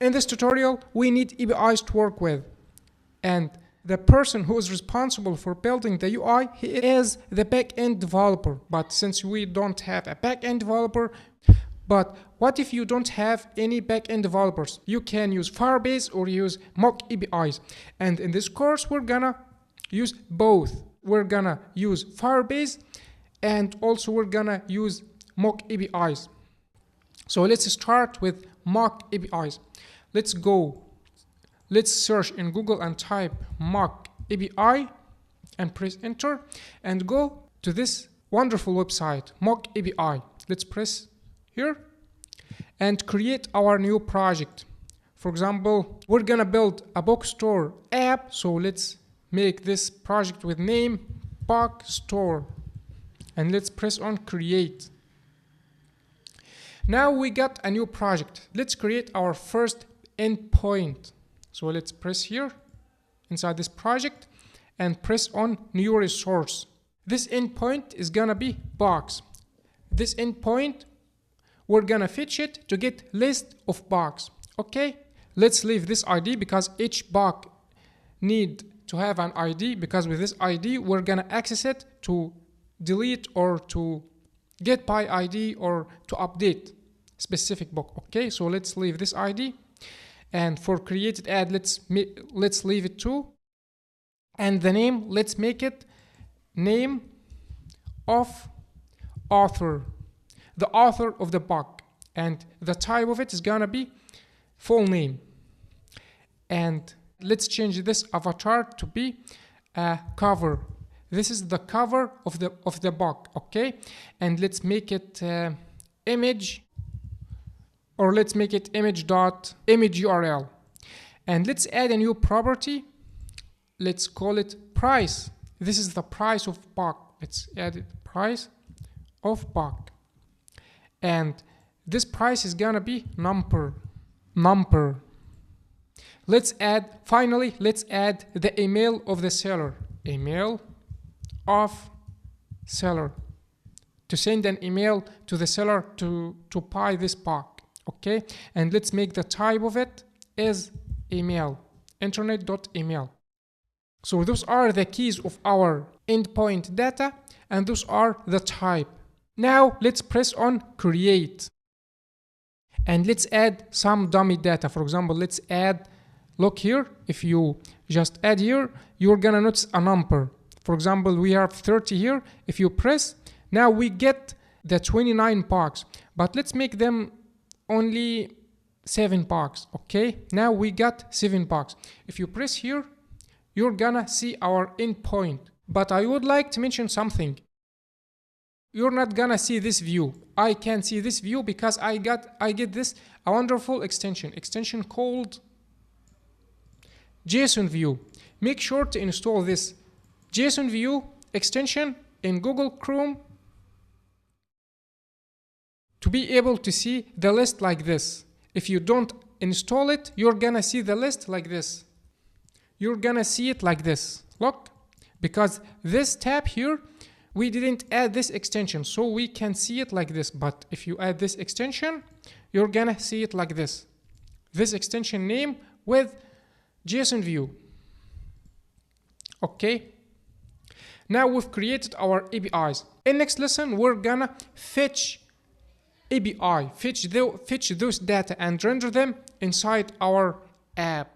In this tutorial, we need APIs to work with. And the person who is responsible for building the UI, he is the backend developer. But since we don't have a backend developer, but what if you don't have any backend developers? You can use Firebase or use Mockapis. And in this course, we're gonna use both. We're gonna use Firebase and also we're gonna use Mockapis. So let's start with Mockapis. Let's search in Google and type Mockapi and press enter and go to this wonderful website, Mockapi. Let's press here and create our new project. For example, we're gonna build a bookstore app, so let's make this project with name bookstore and let's press on create. Now we got a new project. Let's create our first endpoint. So let's press here inside this project and press on new resource. This endpoint is gonna be box. This endpoint, we're gonna fetch it to get list of box. Okay, let's leave this ID because each box need to have an ID, because with this ID we're gonna access it to delete or to get by ID or to update specific book. Okay, so let's leave this ID, and for created ad let's leave it too, and the name, let's make it name of author, the author of the book, and the type of it is gonna be full name. And let's change this avatar to be a cover. This is the cover of the book. Okay, and let's make it image, or let's make it image URL, and let's add a new property. Let's call it price. This is the price of book. Let's add it price of book, and this price is gonna be number. Finally let's add the email of the seller, email of seller, to send an email to the seller to buy this book. Okay, and let's make the type of it is email, internet.email. So those are the keys of our endpoint data, and those are the type. Now let's press on create, and let's add some dummy data. For example, let's add, look here, if you just add here, you're gonna notice a number. For example, we have 30 here. If you press, now we get the 29 box, but let's make them only 7 box. Okay, now we got 7 box. If you press here, you're gonna see our endpoint. But I would like to mention something. You're not gonna see this view. I can see this view because I get this a wonderful extension called JSON view. Make sure to install this JSON view extension in Google Chrome to be able to see the list like this. If you don't install it, you're gonna see the list like this. You're gonna see it like this. Look, because this tab here, we didn't add this extension, so we can see it like this. But if you add this extension, you're gonna see it like this. This extension name with JSON view. Okay. Now we've created our APIs. In next lesson, we're gonna fetch API, fetch those data and render them inside our app.